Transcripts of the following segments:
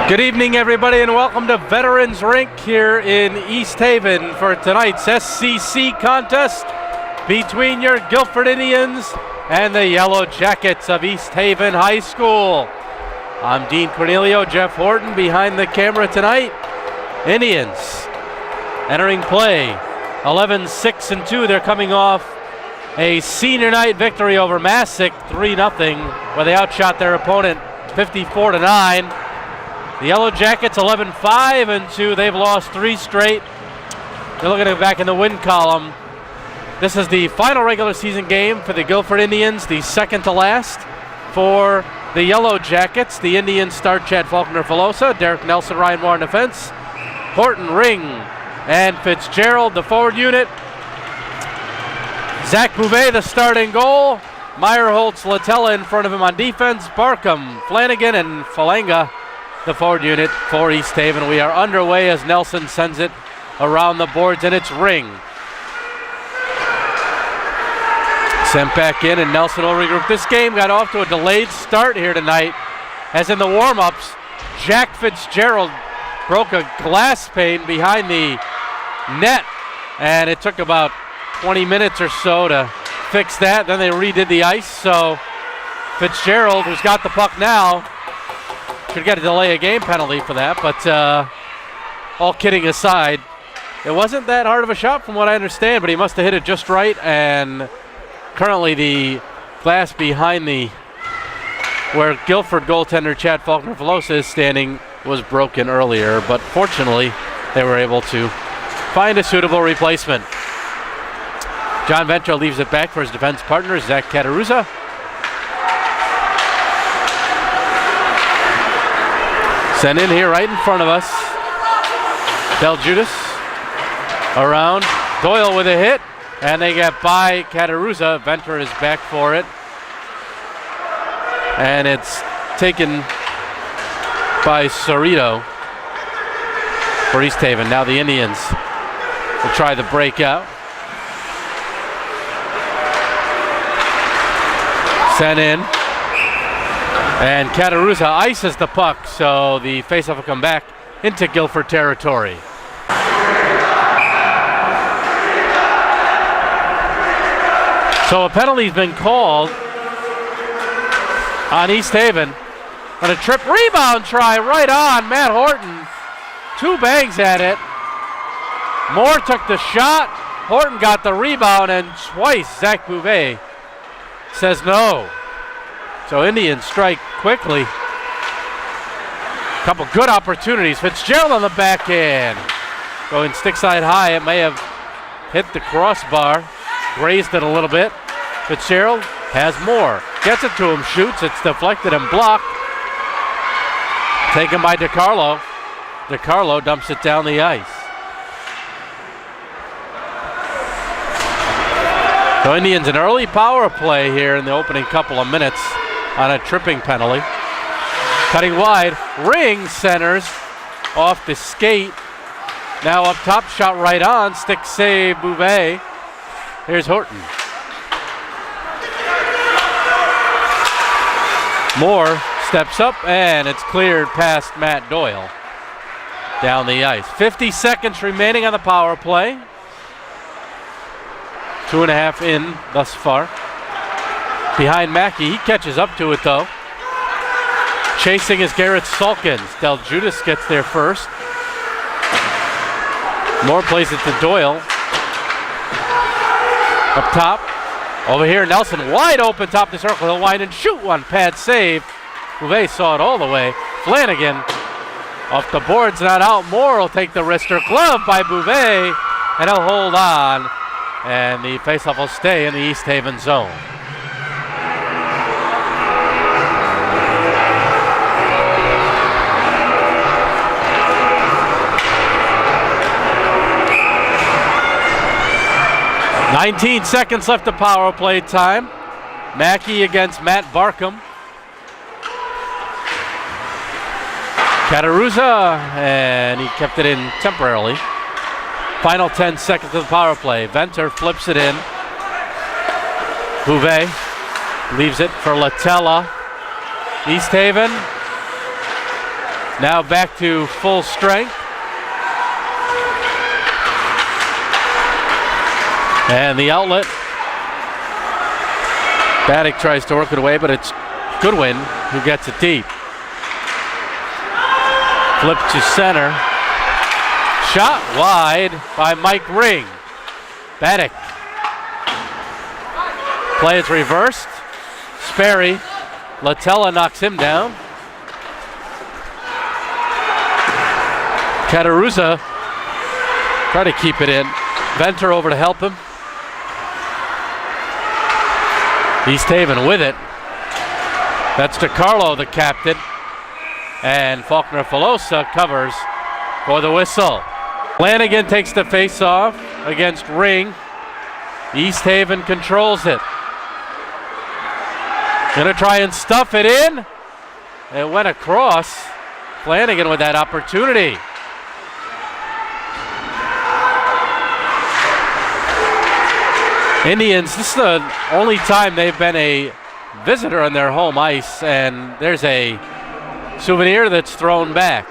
Good evening, everybody, and welcome to Veterans Rink here in East Haven for tonight's SCC contest between your Guilford Indians and the Yellow Jackets of East Haven High School. I'm Dean Cornelio, Jeff Horton behind the camera tonight. Indians entering play 11-6-2. They're coming off a senior night victory over Massac 3-0, where they outshot their opponent 54-9. The Yellow Jackets 11-5-2. They've lost 3 straight. They're looking at back in the win column. This is the final regular season game for the Guilford Indians, the second to last for the Yellow Jackets. The Indians start Chad Faulkner-Filosa, Derek Nelson, Ryan Moore in defense, Horton, Ring, and Fitzgerald, the forward unit. Zach Bouvet, the starting goal. Meyerholtz, Latella in front of him on defense. Barkham, Flanagan, and Falanga, the forward unit for East Haven. We are underway as Nelson sends it around the boards, and it's Ring. Sent back in, and Nelson will regroup. This game got off to a delayed start here tonight, as in the warm-ups, Jack Fitzgerald broke a glass pane behind the net, and it took about 20 minutes or so to fix that. Then they redid the ice, so Fitzgerald, who's got the puck now, should get a delay of game penalty for that, but all kidding aside, it wasn't that hard of a shot from what I understand, but he must have hit it just right, and currently the glass behind the where Guilford goaltender Chad Faulkner-Filosa is standing was broken earlier, but fortunately they were able to find a suitable replacement. John Ventra leaves it back for his defense partner, Zach Cataruzza. Sent in here right in front of us. Del Judas around. Doyle with a hit, and they get by Cataruzza. Venter is back for it. And it's taken by Cerrito for East Haven. Now the Indians will try the breakout. Sent in. And Cataruzza ices the puck, so the faceoff will come back into Guilford territory. So a penalty's been called on East Haven on a trip rebound try right on Matt Horton. 2 bangs at it. Moore took the shot. Horton got the rebound, and twice Zach Bouvet says no. So Indians strike quickly. Couple good opportunities. Fitzgerald on the backhand. Going stick side high. It may have hit the crossbar. Grazed it a little bit. Fitzgerald has more. Gets it to him. Shoots. It's deflected and blocked. Taken by DiCarlo. DiCarlo dumps it down the ice. So Indians an early power play here in the opening couple of minutes on a tripping penalty. Cutting wide, Ring centers off the skate. Now up top, shot right on, stick save Bouvet. Here's Horton. Moore steps up, and it's cleared past Matt Doyle down the ice. 50 seconds remaining on the power play. 2.5 in thus far. Behind Mackey, he catches up to it though. Chasing is Garrett Sulkins. Del Judas gets there first. Moore plays it to Doyle. Up top. Over here, Nelson wide open top the circle. He'll wind and shoot one. Pad save. Bouvet saw it all the way. Flanagan off the boards, not out. Moore will take the wrister. Glove by Bouvet, and he'll hold on. And the faceoff will stay in the East Haven zone. "19 seconds left of power play time. Mackey against Matt Barkham. Cataruzza, and he kept it in temporarily. Final 10 seconds of the power play. Venter flips it in. Bouvet leaves it for Latella. East Haven Now back to full strength. And the outlet. Baddick tries to work it away, but it's Goodwin who gets it deep. Flip to center. Shot wide by Mike Ring. Baddick. Play is reversed. Sperry. Latella knocks him down. Kataruza try to keep it in. Venter over to help him. East Haven with it. That's DeCarlo, the captain. And Faulkner-Filosa covers for the whistle. Flanagan takes the face-off against Ring. East Haven controls it. Gonna try and stuff it in. It went across. Flanagan with that opportunity. Indians, this is the only time they've been a visitor on their home ice, and there's a souvenir that's thrown back.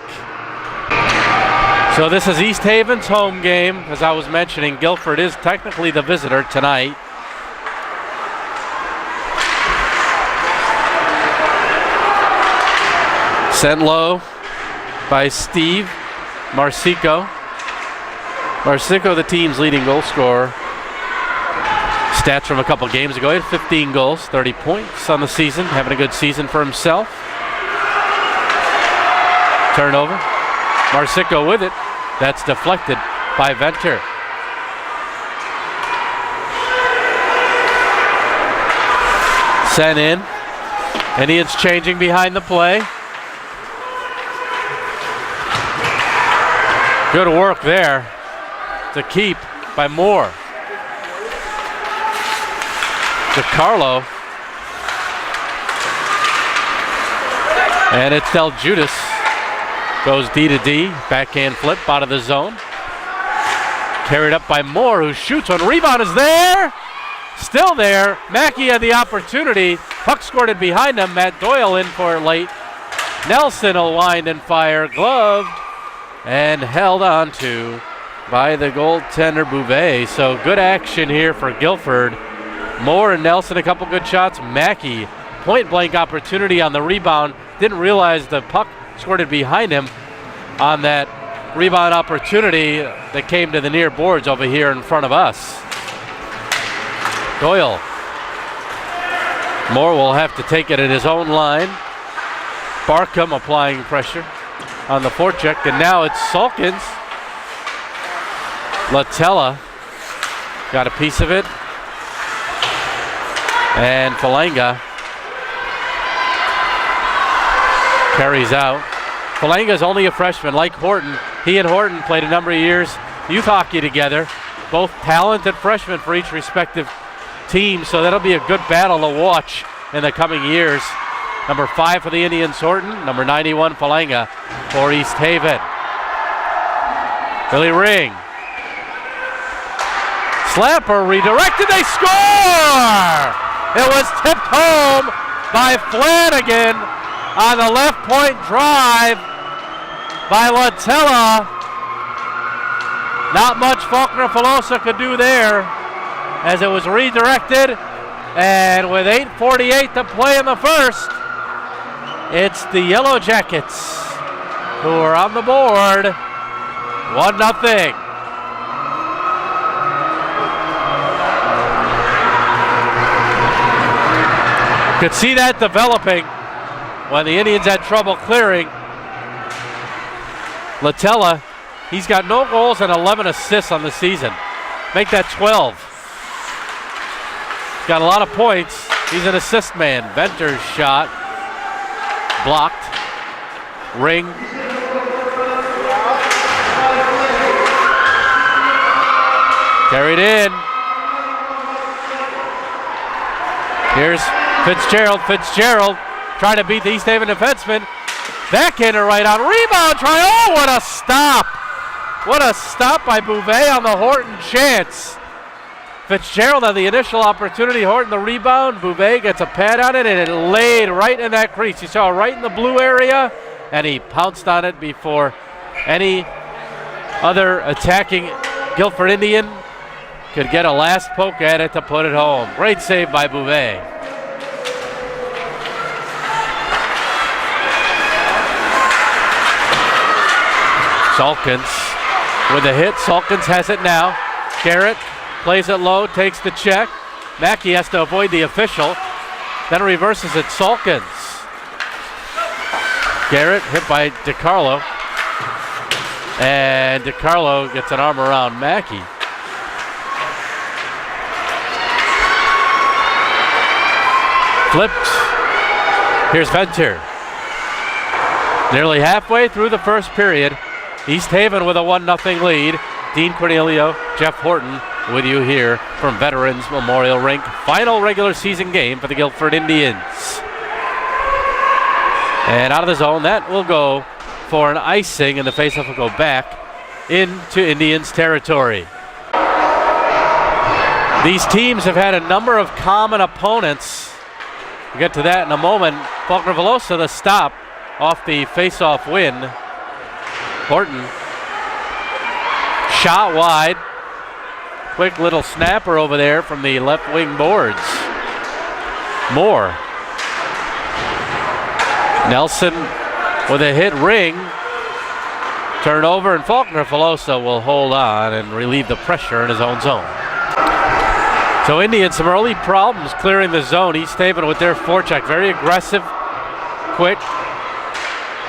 So this is East Haven's home game. As I was mentioning, Guilford is technically the visitor tonight. Sent low by Steve Marsico. Marsico, the team's leading goal scorer. Stats from a couple games ago. He had 15 goals, 30 points on the season. Having a good season for himself. Turnover. Marsico with it. That's deflected by Venter. Sent in. Indians changing behind the play. Good work there to keep by Moore. DeCarlo. And it's Del Judas. Goes D to D. Backhand flip out of the zone. Carried up by Moore, who shoots one. Rebound is there. Still there. Mackey had the opportunity. Puck squirted behind him. Matt Doyle in for it late. Nelson will wind and fire. Gloved and held on to by the goaltender Bouvet. So good action here for Guilford. Moore and Nelson, a couple good shots. Mackey, point blank opportunity on the rebound. Didn't realize the puck squirted behind him on that rebound opportunity that came to the near boards over here in front of us. Doyle. Moore will have to take it at his own line. Barkham applying pressure on the forecheck, and now it's Sulkins. Latella got a piece of it. And Falanga carries out. Falanga's only a freshman, like Horton. He and Horton played a number of years youth hockey together. Both talented freshmen for each respective team, so that'll be a good battle to watch in the coming years. Number 5 for the Indians, Horton. Number 91, Falanga for East Haven. Billy Ring. Slapper redirected, they score! It was tipped home by Flanagan on the left point drive by Latella. Not much Faulkner-Filosa could do there as it was redirected. And with 8:48 to play in the first, it's the Yellow Jackets who are on the board. 1-0. Could see that developing when the Indians had trouble clearing. Latella, he's got no goals and 11 assists on the season. Make that 12. He's got a lot of points. He's an assist man. Venter's shot. Blocked. Ring. Carried in. Here's Fitzgerald trying to beat the East Haven defenseman. Backhander right on. Rebound try. Oh, what a stop. What a stop by Bouvet on the Horton chance. Fitzgerald had the initial opportunity. Horton the rebound. Bouvet gets a pad on it, and it laid right in that crease. You saw right in the blue area. and he pounced on it before any other attacking Guilford Indian could get a last poke at it to put it home. Great save by Bouvet. Salkins with a hit. Salkins has it now. Garrett plays it low, takes the check. Mackey has to avoid the official. Then reverses it. Salkins. Garrett hit by DiCarlo. And DiCarlo gets an arm around Mackey. Flipped. Here's Venter. Nearly halfway through the first period. East Haven with a 1-0 lead. Dean Cornelio, Jeff Horton with you here from Veterans Memorial Rink. Final regular season game for the Guilford Indians. And out of the zone, that will go for an icing, and the faceoff will go back into Indians territory. These teams have had a number of common opponents. We'll get to that in a moment. Faulkner Velosa, the stop off the faceoff win. Horton, shot wide. Quick little snapper over there from the left wing boards. Moore. Nelson with a hit ring. Turnover, and Faulkner Velosa will hold on and relieve the pressure in his own zone. So Indians, some early problems clearing the zone. East Haven with their forecheck. Very aggressive, quick,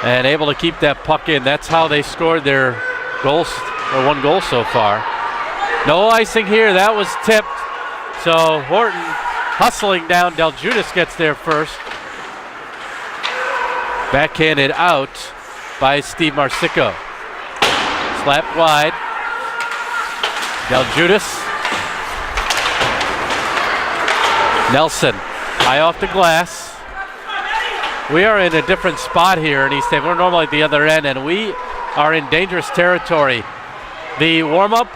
and able to keep that puck in. That's how they scored their goals, or one goal so far. No icing here. That was tipped. So Horton hustling down. Del Judas gets there first. Backhanded out by Steve Marsico. Slapped wide. Del Judas. Nelson, high off the glass. We are in a different spot here in East Haven. We're normally at the other end, and we are in dangerous territory. The warm-up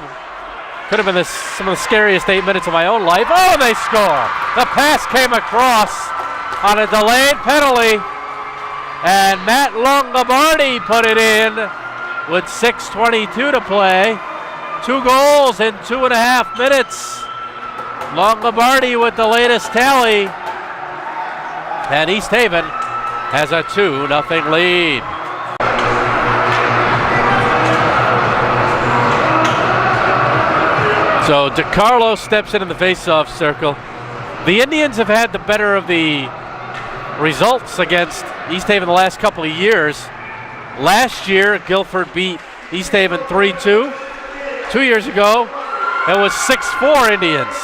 could have been some of the scariest 8 minutes of my own life. Oh, they score! The pass came across on a delayed penalty, and Matt Longobardi put it in with 6:22 to play. 2 goals in 2.5 minutes. Longobardi with the latest tally, and East Haven has a 2-0 lead. So DiCarlo steps in the face-off circle. The Indians have had the better of the results against East Haven the last couple of years. Last year, Guilford beat East Haven 3-2. 2 years ago, it was 6-4 Indians.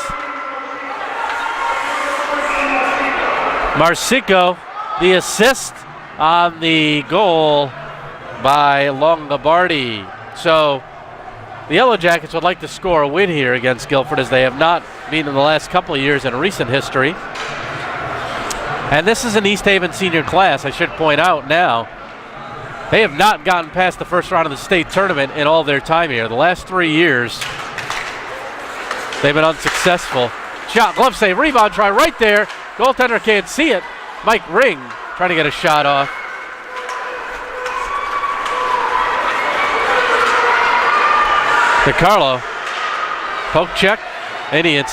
Marsico, the assist on the goal by Longobardi. So the Yellow Jackets would like to score a win here against Guilford, as they have not been in the last couple of years in recent history. And this is an East Haven senior class, I should point out now. They have not gotten past the first round of the state tournament in all their time here. The last 3 years, they've been unsuccessful. Shot, glove save, rebound try right there. Goaltender can't see it. Mike Ring trying to get a shot off. DiCarlo, poke check. Indians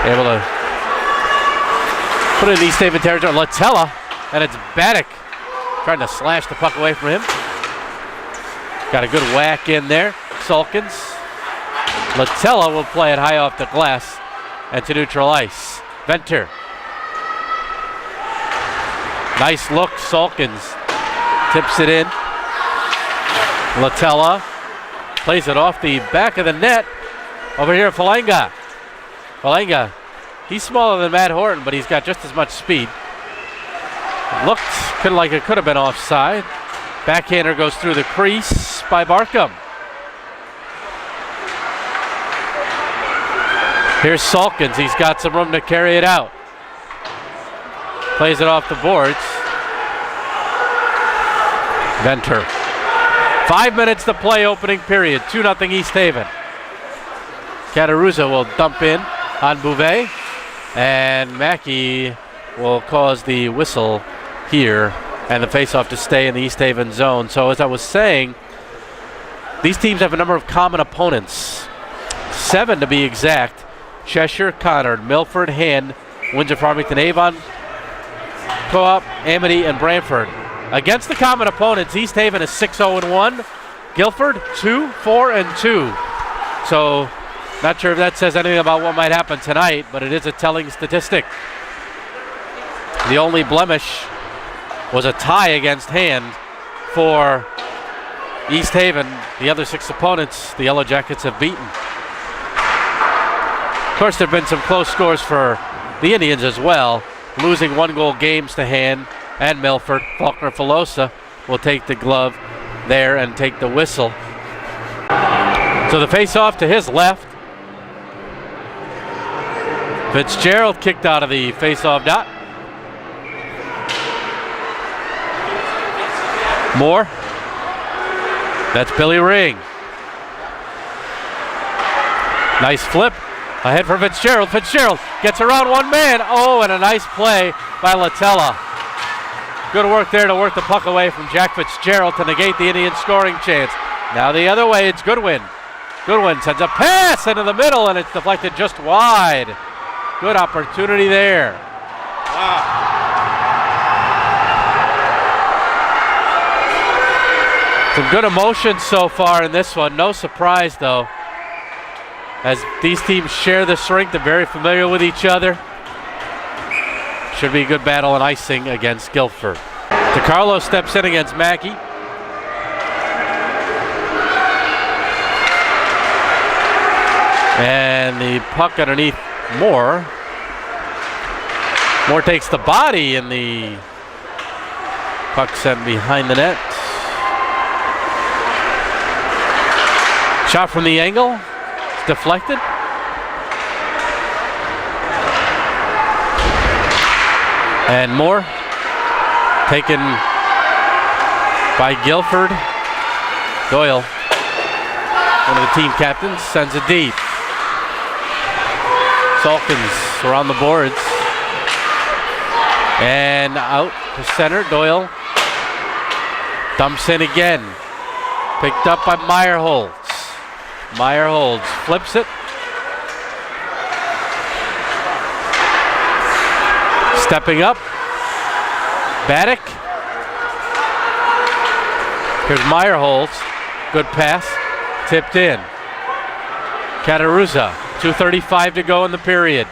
able to put it in East Haven territory. Latella, and it's Baddock trying to slash the puck away from him. Got a good whack in there. Salkins. Latella will play it high off the glass and to neutral ice. Venter. Nice look. Salkins tips it in. Latella plays it off the back of the net. Over here, Falanga. Falanga, he's smaller than Matt Horton, but he's got just as much speed. Looked like it could have been offside. Backhander goes through the crease by Barkham. Here's Salkins. He's got some room to carry it out. Plays it off the boards. Venter. 5 minutes to play opening period. 2-0 East Haven. Cataruzza will dump in on Bouvet. And Mackey will cause the whistle here, and the faceoff to stay in the East Haven zone. So as I was saying, these teams have a number of common opponents, 7 to be exact. Cheshire, Conard, Milford, Hand, Windsor, Farmington, Avon, Co-op, Amity, and Brantford. Against the common opponents, East Haven is 6-0-1, Guilford 2-4-2. So not sure if that says anything about what might happen tonight, but it is a telling statistic. The only blemish was a tie against Hand for East Haven. The other 6 opponents, the Yellow Jackets have beaten. Of course, there have been some close scores for the Indians as well, losing 1-goal games to Hand and Milford. Faulkner Filosa will take the glove there and take the whistle. So the face-off to his left. Fitzgerald kicked out of the face-off dot. Moore. That's Billy Ring. Nice flip. Ahead for Fitzgerald. Fitzgerald gets around one man. Oh, and a nice play by Latella. Good work there to work the puck away from Jack Fitzgerald to negate the Indian scoring chance. Now the other way, it's Goodwin. Goodwin sends a pass into the middle, and it's deflected just wide. Good opportunity there. Wow. Some good emotion so far in this one. No surprise, though, as these teams share this rink. They're very familiar with each other. Should be a good battle in icing against Guilford. DiCarlo steps in against Mackey. And the puck underneath Moore. Moore takes the body, and the puck sent behind the net. Shot from the angle. It's deflected. And Moore taken by Guilford. Doyle, one of the team captains, sends it deep. Salkins around the boards. And out to center. Doyle dumps in again. Picked up by Meyerholtz. Meyerholtz flips it. Stepping up. Baddock. Here's Meyerholtz. Good pass. Tipped in. Cataruza. 2:35 to go in the period.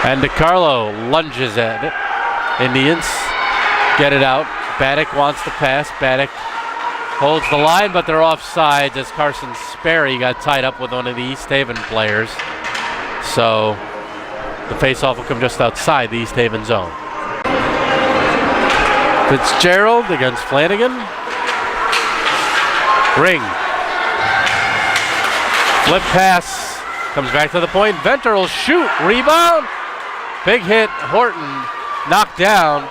And DiCarlo lunges at it. Indians get it out. Baddock wants to pass. Baddock holds the line, but they're offsides as Carson Sperry got tied up with one of the East Haven players. So the faceoff will come just outside the East Haven zone. Fitzgerald against Flanagan. Ring. Flip pass. Comes back to the point. Venter will shoot. Rebound. Big hit. Horton knocked down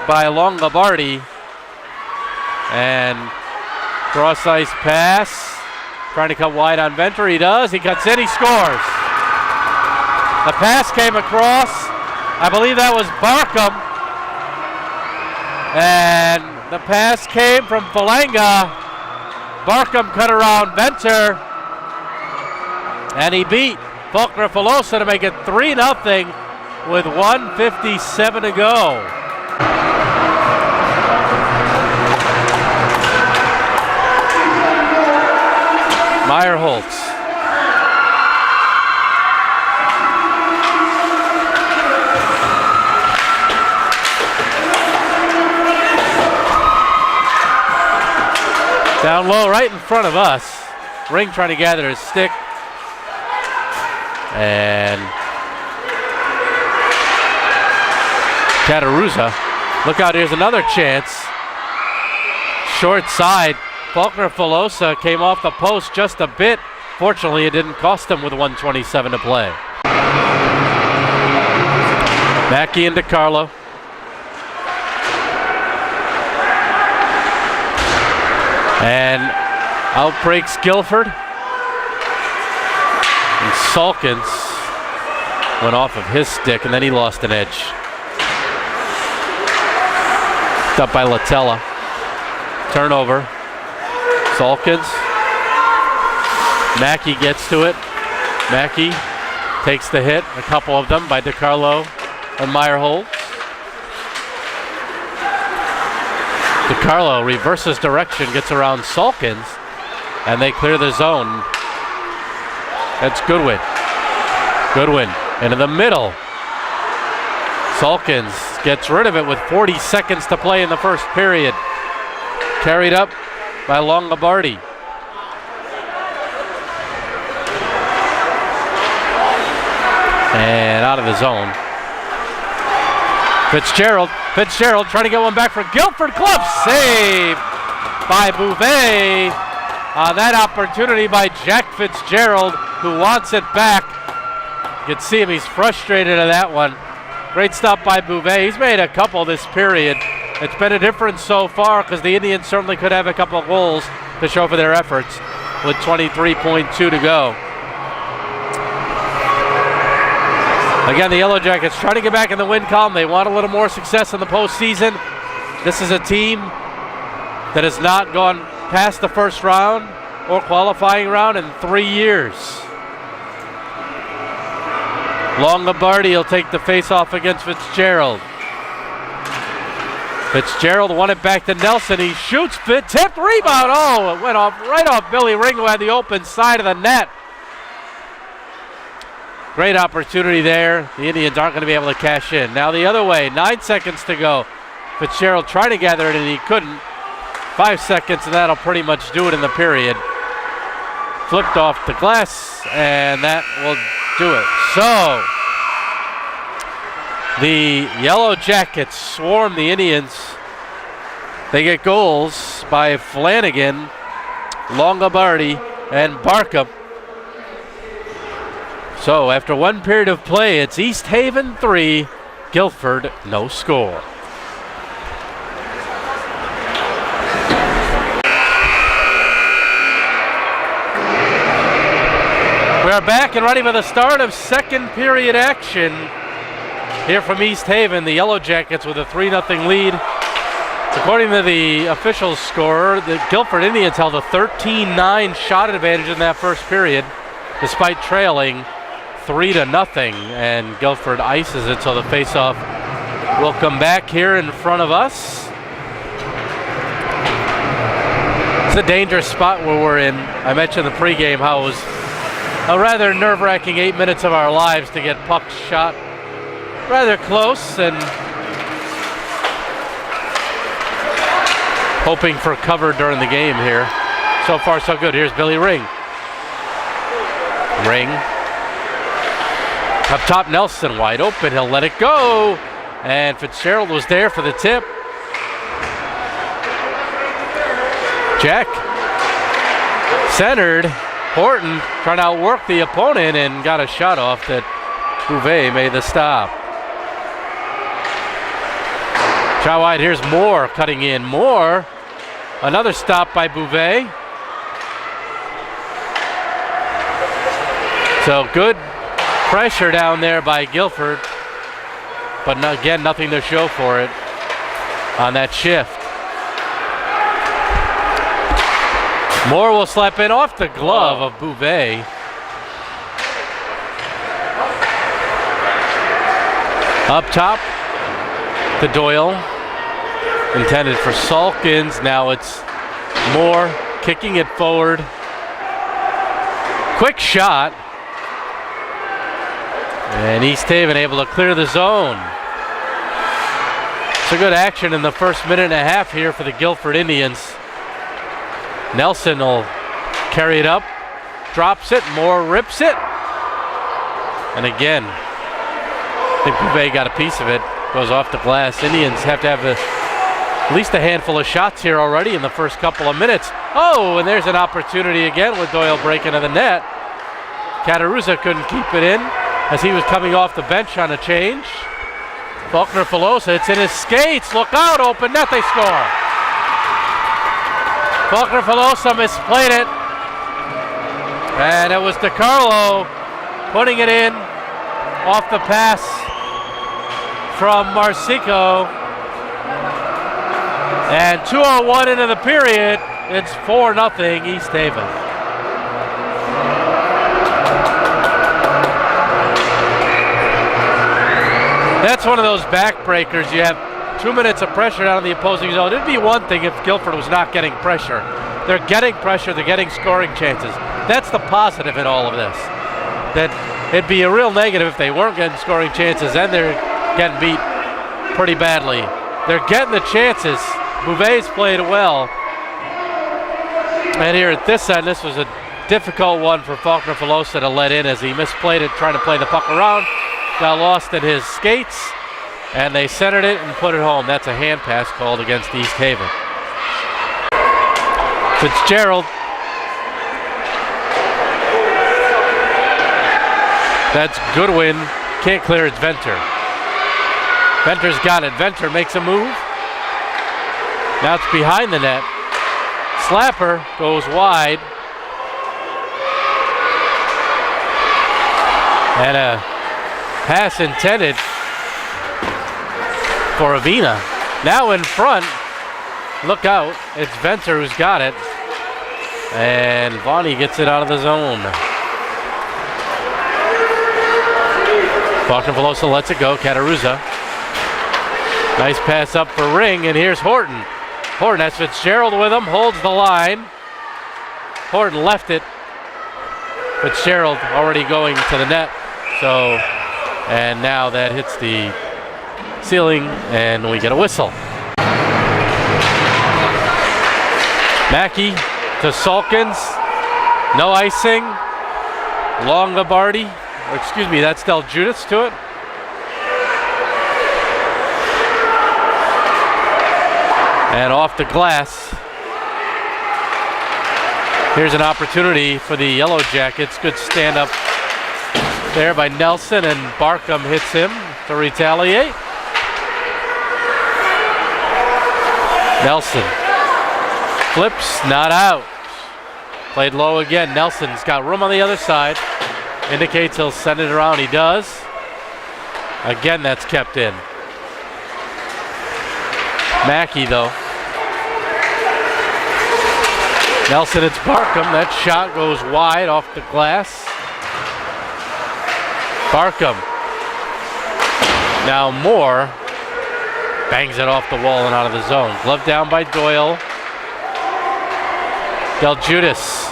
by Longobardi. And cross ice pass. Trying to cut wide on Venter. He does. He cuts in. He scores. The pass came across. I believe that was Barkham. And the pass came from Falanga. Barkham cut around Venter. And he beat Faulkner Filosa to make it 3-0 with 1:57 to go. Meyerholtz. Down low, right in front of us. Ring trying to gather his stick. And Cataruza. Look out, here's another chance. Short side. Faulkner Filosa came off the post just a bit. Fortunately, it didn't cost him with 1:27 to play. Mackey and DiCarlo. And out breaks Guilford. And Salkins Went off of his stick, and then he lost an edge. Up by Latella. Turnover. Salkins. Mackey gets to it. Mackey takes the hit, a couple of them by DiCarlo and Meyerhold. DiCarlo reverses direction, gets around Salkins, and they clear the zone. That's Goodwin. Goodwin into the middle. Salkins gets rid of it with 40 seconds to play in the first period. Carried up by Longobardi. And out of the zone. Fitzgerald trying to get one back for Guilford. Glove save by Bouvet. On that opportunity by Jack Fitzgerald, who wants it back. You can see him, he's frustrated at that one. Great stop by Bouvet. He's made a couple this period. It's been a difference so far because the Indians certainly could have a couple of goals to show for their efforts with 23.2 to go. Again, the Yellow Jackets trying to get back in the win column. They want a little more success in the postseason. This is a team that has not gone past the first round or qualifying round in 3 years. Longobardi will take the face-off against Fitzgerald. Fitzgerald won it back to Nelson. He shoots, tipped, rebound. Oh, it went off right off Billy Ring, who had the open side of the net. Great opportunity there. The Indians aren't going to be able to cash in. Now the other way, 9 seconds to go. Fitzgerald tried to gather it and he couldn't. 5 seconds and that'll pretty much do it in the period. Flipped off the glass and that will do it. So the Yellow Jackets swarm the Indians. They get goals by Flanagan, Longobardi, and Barkham. So after one period of play, it's East Haven 3, Guilford no score. We are back and ready for the start of second period action here from East Haven. The Yellow Jackets with a 3-0 lead. According to the official scorer, the Guilford Indians held a 13-9 shot advantage in that first period, despite trailing 3-0, and Guilford ices it, so the faceoff will come back here in front of us. It's a dangerous spot where we're in. I mentioned the pregame how it was a rather nerve-wracking 8 minutes of our lives to get pucks shot rather close, and hoping for cover during the game here. So far so good. Here's Billy Ring. Up top, Nelson wide open. He'll let it go. And Fitzgerald was there for the tip. Jack centered. Horton trying to outwork the opponent and got a shot off that Bouvet made the stop. Shot wide. Here's Moore cutting in. Moore. Another stop by Bouvet. So good pressure down there by Guilford, but again, nothing to show for it on that shift. Moore will slap in off the glove of Bouvet. Up top to Doyle, intended for Salkins. Now it's Moore kicking it forward. Quick shot. And East Haven able to clear the zone. It's a good action in the first minute and a half here for the Guilford Indians. Nelson will carry it up, drops it, Moore rips it. And again, I think Bouvet got a piece of it, goes off the glass. Indians have to have at least a handful of shots here already in the first couple of minutes. Oh, and there's an opportunity again with Doyle breaking to the net. Cataruzza couldn't keep it in as he was coming off the bench on a change. Faulkner-Filosa, it's in his skates. Look out, open net, they score. Faulkner-Filosa misplayed it. And it was DiCarlo putting it in off the pass from Marsico. And 2:01 into the period, it's 4-0 East Haven. That's one of those backbreakers. You have 2 minutes of pressure out of the opposing zone. It'd be one thing if Guilford was not getting pressure. They're getting pressure, they're getting scoring chances. That's the positive in all of this. That it'd be a real negative if they weren't getting scoring chances and they're getting beat pretty badly. They're getting the chances. Bouvet's played well. And here at this end, this was a difficult one for Faulkner Filosa to let in as he misplayed it, trying to play the puck around. Got lost in his skates, and they centered it and put it home. That's a hand pass called against East Haven. Fitzgerald. That's Goodwin. Can't clear it. Venter. Venter's got it. Venter makes a move. Now it's behind the net. Slapper goes wide. And a pass intended for Avina. Now in front. Look out. It's Venter who's got it. And Vonnie gets it out of the zone. Faulkner Filosa lets it go. Cataruzza. Nice pass up for Ring, and here's Horton. Horton has Fitzgerald with him, holds the line. Horton left it. Fitzgerald already going to the net. So, and now that hits the ceiling, and we get a whistle. Mackey to Sulkins. No icing. Longobardi. Excuse me, that's Del Judas to it. And off the glass. Here's an opportunity for the Yellow Jackets. Good stand up there by Nelson, and Barkham hits him to retaliate. Nelson flips, not out. Played low again. Nelson's got room on the other side. Indicates he'll send it around. He does. Again, that's kept in. Mackey, though. Nelson, it's Barkham. That shot goes wide off the glass. Barkham. Now Moore bangs it off the wall and out of the zone. Glove down by Doyle. Del Judas.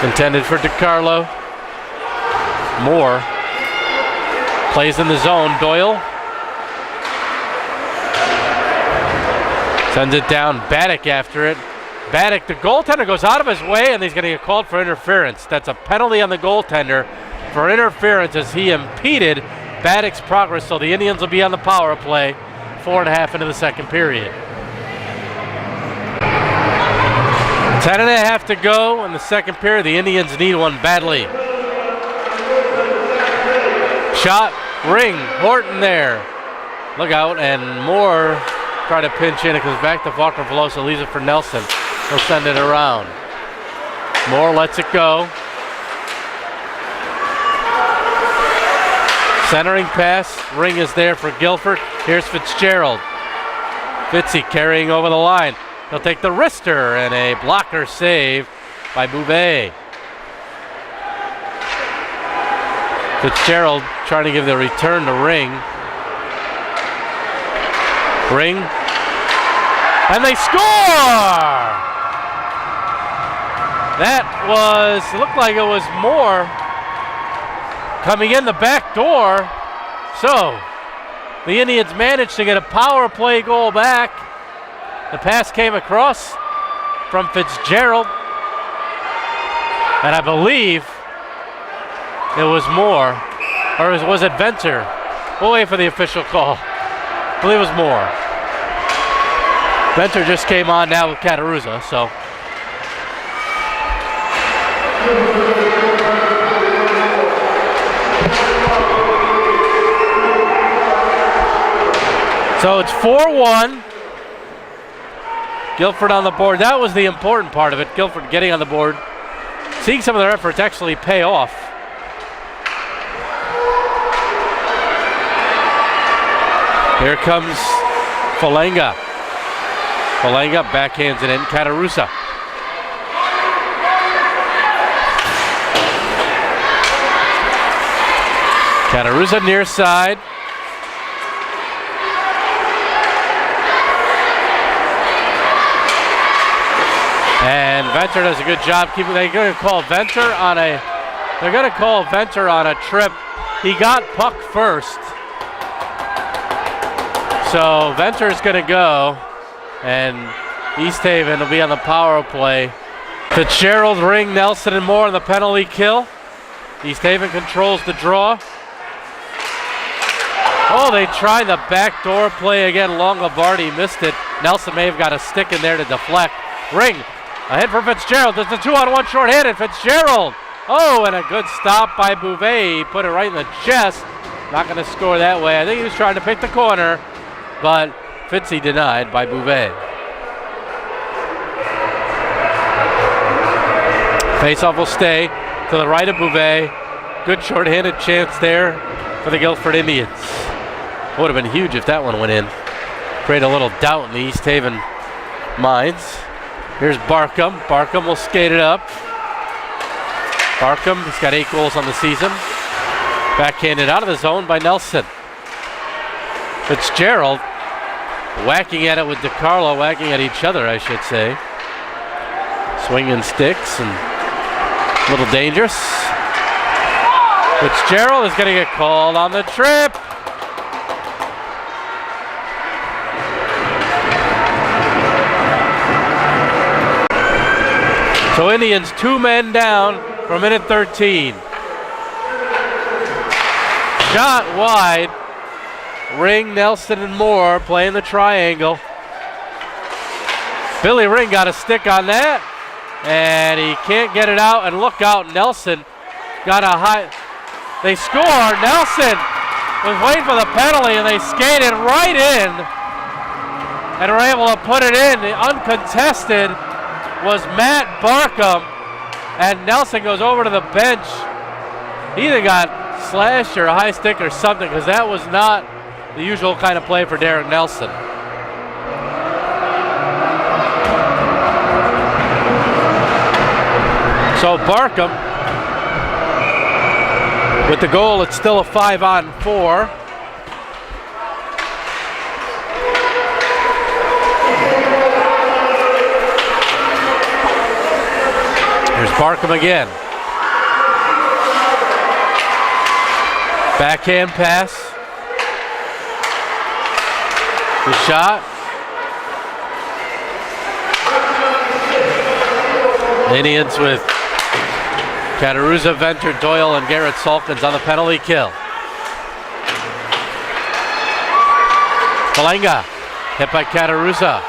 Intended for DiCarlo. Moore plays in the zone. Doyle sends it down. Baddock after it. Baddock, the goaltender, goes out of his way, and he's going to get called for interference. That's a penalty on the goaltender for interference as he impeded Baddock's progress. So the Indians will be on the power play 4.5 into the second period. 10.5 to go in the second period. The Indians need one badly. Shot, Ring, Horton there. Look out, and Moore try to pinch in. It comes back to Faulkner Filosa, leaves it for Nelson. He'll send it around. Moore lets it go. Centering pass. Ring is there for Guilford. Here's Fitzgerald. Fitzy carrying over the line. He'll take the wrister, and a blocker save by Bouvet. Fitzgerald trying to give the return to Ring. Ring. And they score! That was, looked like it was Moore coming in the back door. So, the Indians managed to get a power play goal back. The pass came across from Fitzgerald. And I believe it was Moore. Or was it Venter? We'll wait for the official call. I believe it was Moore. Venter just came on now with Cataruzza, so. So it's 4-1. Guilford on the board. That was the important part of it. Guilford getting on the board. Seeing some of their efforts actually pay off. Here comes Falanga. Falanga backhands it in. Katarusa. Katarusa near side. And Venter does a good job keeping. They're going to call Venter on a. They're going to call Venter on a trip. He got puck first, so Venter's going to go, and East Haven will be on the power play. Fitzgerald, Ring, Nelson, and Moore on the penalty kill. East Haven controls the draw. Oh, they tried the backdoor play again. Longobardi missed it. Nelson may have got a stick in there to deflect. Ring. Ahead for Fitzgerald. There's a 2-on-1 short-handed. Fitzgerald. Oh, and a good stop by Bouvet. He put it right in the chest. Not going to score that way. I think he was trying to pick the corner, but Fitzy denied by Bouvet. Faceoff will stay to the right of Bouvet. Good short-handed chance there for the Guilford Indians. Would have been huge if that one went in. Create a little doubt in the East Haven minds. Here's Barkham. Barkham will skate it up. Barkham, he's got 8 goals on the season. Backhanded out of the zone by Nelson. Fitzgerald whacking at it with DiCarlo, whacking at each other, I should say. Swinging sticks and a little dangerous. Fitzgerald is going to get called on the trip. So Indians 2 men down for minute 13. Shot wide. Ring, Nelson, and Moore playing the triangle. Billy Ring got a stick on that, and he can't get it out. And look out, Nelson got a high. They score. Nelson was waiting for the penalty, and they skated right in and were able to put it in. The uncontested was Matt Barkham, and Nelson goes over to the bench. He either got slashed or a high stick or something, because that was not the usual kind of play for Derek Nelson. So Barkham with the goal. It's still a 5-on-4. Here's Barkham again. Backhand pass. The shot. Indians with Katarusa, Venter, Doyle, and Garrett Salkins on the penalty kill. Falanga hit by Katarusa.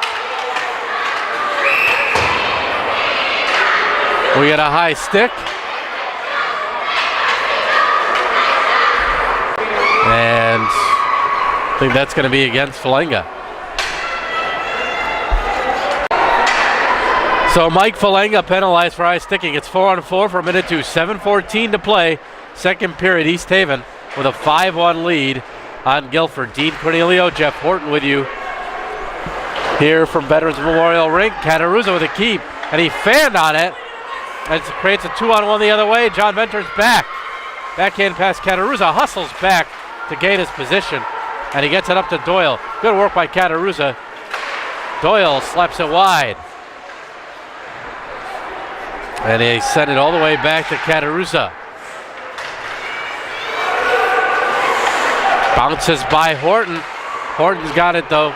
We get a high stick. And I think that's going to be against Falanga. So Mike Falanga penalized for high sticking. It's 4-on-4 for a minute 2. 7:14 to play. Second period, East Haven with a 5-1 lead on Guilford. Dean Cornelio, Jeff Horton with you here from Veterans Memorial Rink. Katarusa with a keep, and he fanned on it. And it creates a 2-on-1 the other way. John Venter's back. Backhand pass. Katarusa hustles back to gain his position, and he gets it up to Doyle. Good work by Katarusa. Doyle slaps it wide. And he sent it all the way back to Katarusa. Bounces by Horton. Horton's got it though.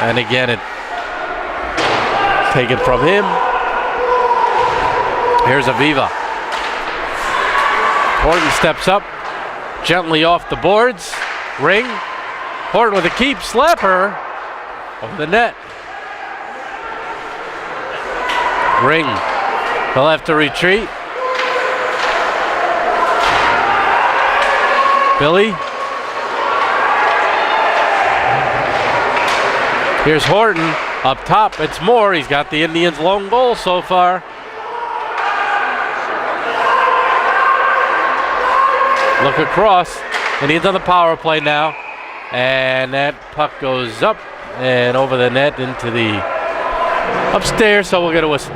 And again, it taken from him. Here's Aviva. Horton steps up, gently off the boards. Ring. Horton with a keep. Slapper over the net. Ring. He'll have to retreat. Billy. Here's Horton up top. It's Moore. He's got the Indians' lone goal so far. Look across. Indians on the power play now. And that puck goes up and over the net into the upstairs, so we'll get a whistle.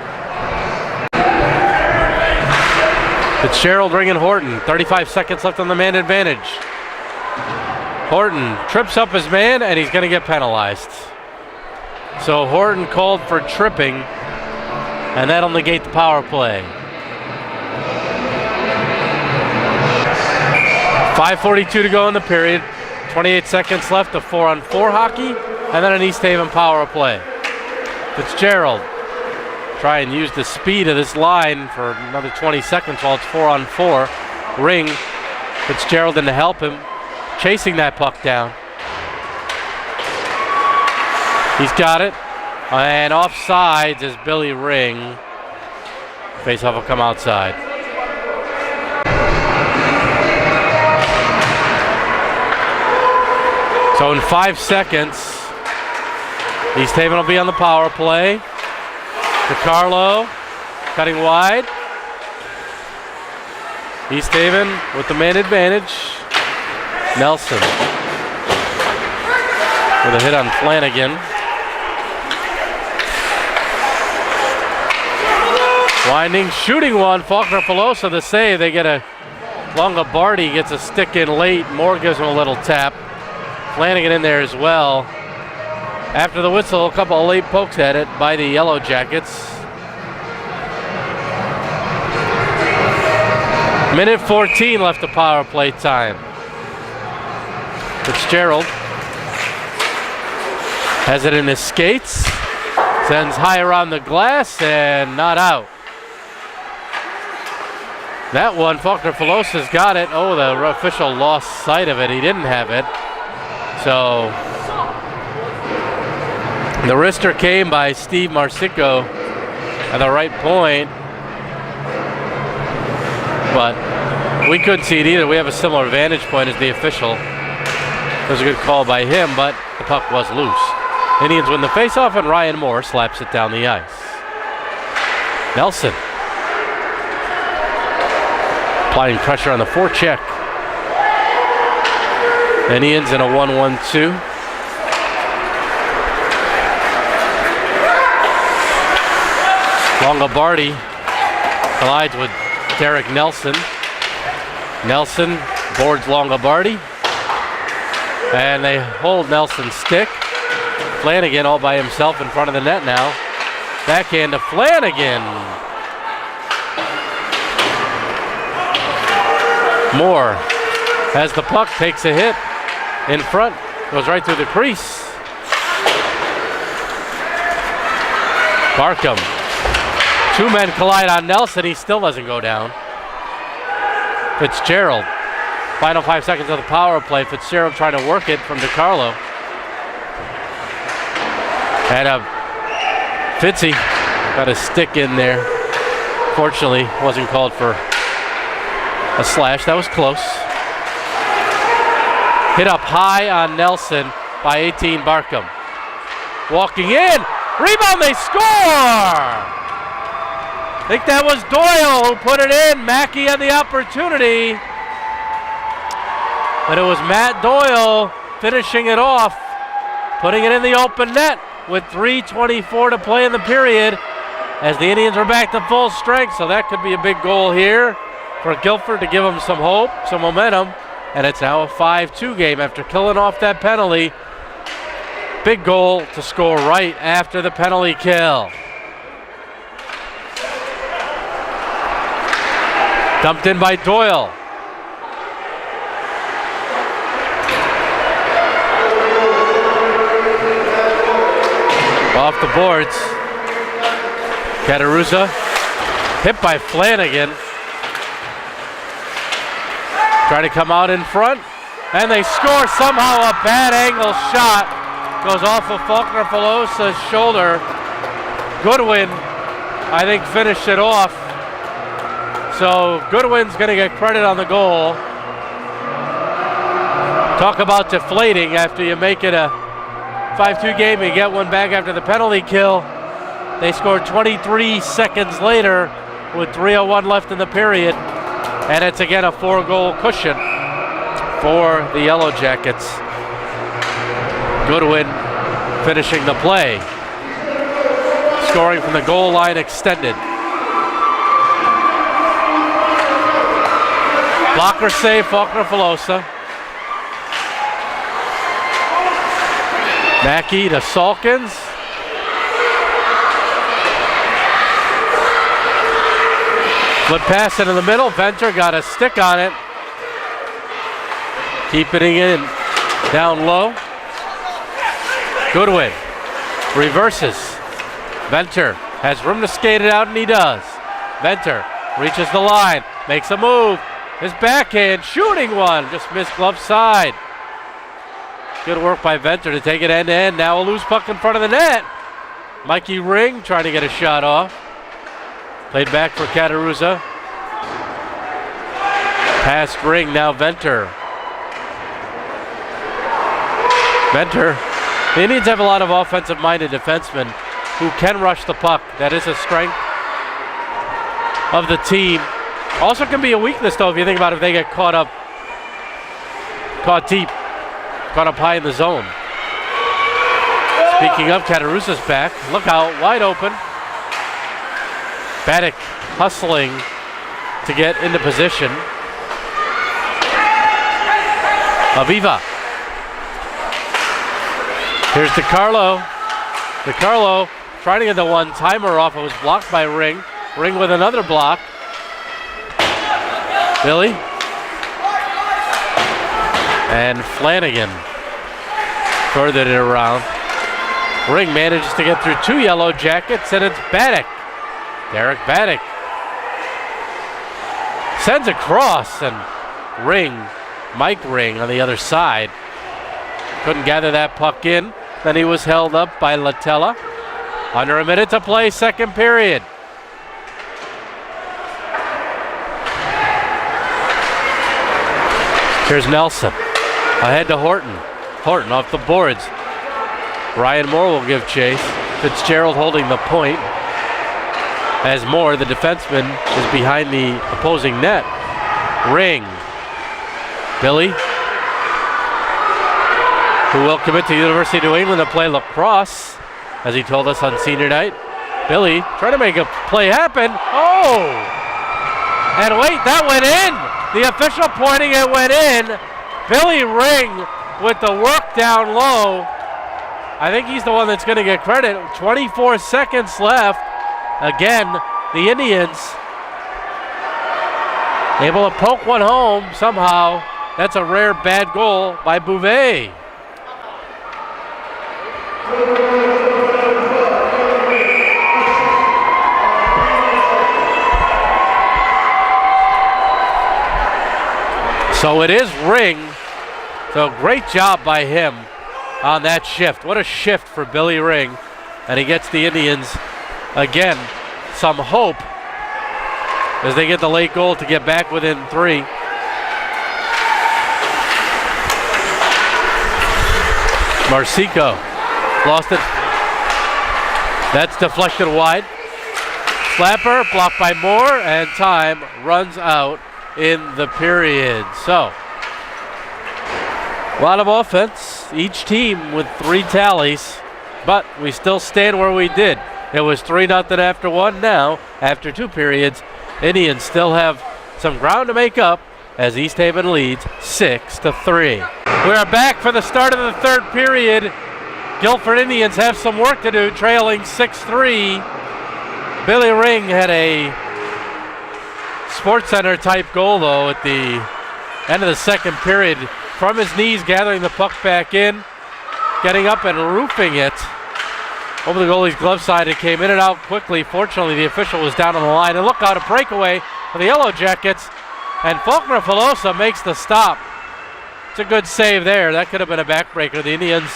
Fitzgerald ringing Horton. 35 seconds left on the man advantage. Horton trips up his man, and he's going to get penalized. So Horton called for tripping, and that'll negate the power play. 5:42 to go in the period. 28 seconds left of 4-on-4 hockey, and then an East Haven power play. Fitzgerald try and use the speed of this line for another 20 seconds while it's 4-on-4. Ring Fitzgerald in to help him, chasing that puck down. He's got it, and offsides is Billy Ring. Faceoff will come outside. So in 5 seconds, East Haven will be on the power play. DiCarlo cutting wide. East Haven with the man advantage. Nelson with a hit on Flanagan. Winding, shooting one. Faulkner-Pelosa the save. They get a Longobardi gets a stick in late. Moore gives him a little tap. Flanagan in there as well. After the whistle, a couple of late pokes at it by the Yellow Jackets. Minute 14 left of power play time. Fitzgerald has it in his skates. Sends high around the glass and not out. That one, Faulkner-Pelosa's got it. Oh, the official lost sight of it. He didn't have it. So the wrister came by Steve Marsico at the right point, but we couldn't see it either. We have a similar vantage point as the official. It was a good call by him, but the puck was loose. Indians win the faceoff, and Ryan Moore slaps it down the ice. Nelson applying pressure on the forecheck. Indians in a 1-1-2. Longobardi collides with Derek Nelson. Nelson boards Longobardi, and they hold Nelson's stick. Flanagan all by himself in front of the net now. Backhand to Flanagan. Moore has the puck, takes a hit in front, goes right through the crease. Barkham. Two men collide on Nelson, he still doesn't go down. Fitzgerald. Final 5 seconds of the power play. Fitzgerald trying to work it from DiCarlo. And Fitzy got a stick in there. Fortunately, wasn't called for a slash. That was close. Hit up high on Nelson by 18 Barkham. Walking in. Rebound, they score! I think that was Doyle who put it in. Mackey had the opportunity. But it was Matt Doyle finishing it off, putting it in the open net with 3:24 to play in the period as the Indians are back to full strength. So that could be a big goal here for Guilford to give them some hope, some momentum. And it's now a 5-2 game after killing off that penalty. Big goal to score right after the penalty kill. Dumped in by Doyle. Off the boards. Catarusa hit by Flanagan. Trying to come out in front, and they score somehow. A bad angle shot goes off of Faulkner-Pelosa's shoulder. Goodwin, I think, finished it off. So Goodwin's going to get credit on the goal. Talk about deflating after you make it a 5-2 game. You get one back after the penalty kill. They scored 23 seconds later with 3:01 left in the period. And it's again a 4-goal cushion for the Yellow Jackets. Goodwin finishing the play. Scoring from the goal line extended. Blocker save, Faulkner-Filosa. Mackey to Salkins. Flip pass into the middle. Venter got a stick on it. Keeping it in down low. Goodwin reverses. Venter has room to skate it out, and he does. Venter reaches the line, makes a move. His backhand, shooting one, just missed glove side. Good work by Venter to take it end to end. Now a loose puck in front of the net. Mikey Ring trying to get a shot off. Played back for Cataruzza. Past Ring, now Venter. Venter. The Indians have a lot of offensive-minded defensemen who can rush the puck. That is a strength of the team. Also can be a weakness, though, if you think about it, if they get caught deep, caught up high in the zone. Speaking of, Cataruzza's back. Look out, wide open. Baddock hustling to get into position. Aviva. Here's DiCarlo. DiCarlo trying to get the one-timer off. It was blocked by Ring. Ring with another block. Billy. And Flanagan furthered it around. Ring manages to get through two Yellow Jackets, and it's Baddock. Derek Baddock sends across, and Mike Ring on the other side couldn't gather that puck in. Then he was held up by Latella. Under a minute to play, second period. Here's Nelson. Ahead to Horton. Horton off the boards. Ryan Moore will give chase. Fitzgerald holding the point. As Moore, the defenseman, is behind the opposing net. Ring. Billy, who will commit to University of New England to play lacrosse, as he told us on senior night. Billy trying to make a play happen. Oh! And wait, that went in! The official pointing it went in. Billy Ring with the work down low. I think he's the one that's going to get credit. 24 seconds left. Again, the Indians able to poke one home somehow. That's a rare bad goal by Bouvet. So it is Ring. So great job by him on that shift. What a shift for Billy Ring. And he gets the Indians, again, some hope as they get the late goal to get back within 3. Marsico lost it. That's deflected wide. Slapper blocked by Moore, and time runs out in the period. So, a lot of offense. Each team with 3 tallies, but we still stand where we did. It was 3-0 after 1. Now, after 2 periods, Indians still have some ground to make up as East Haven leads 6-3. We are back for the start of the third period. Guilford Indians have some work to do, trailing 6-3. Billy Ring had a Sports Center type goal, though, at the end of the second period. From his knees, gathering the puck back in, getting up and roofing it over the goalie's glove side. It came in and out quickly. Fortunately, the official was down on the line. And look out, a breakaway for the Yellow Jackets. And Faulkner-Filosa makes the stop. It's a good save there. That could have been a backbreaker. The Indians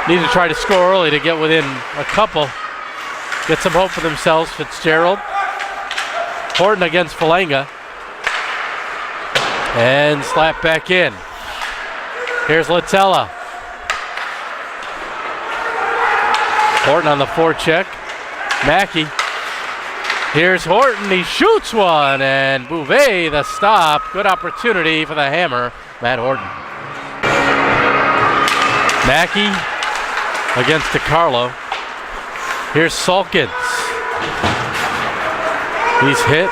need to try to score early to get within a couple. Get some hope for themselves. Fitzgerald. Horton against Falanga. And slap back in. Here's Latella. Horton on the forecheck. Mackey. Here's Horton. He shoots one. And Bouvet the stop. Good opportunity for the hammer. Matt Horton. Mackey against DiCarlo. Here's Salkins. He's hit.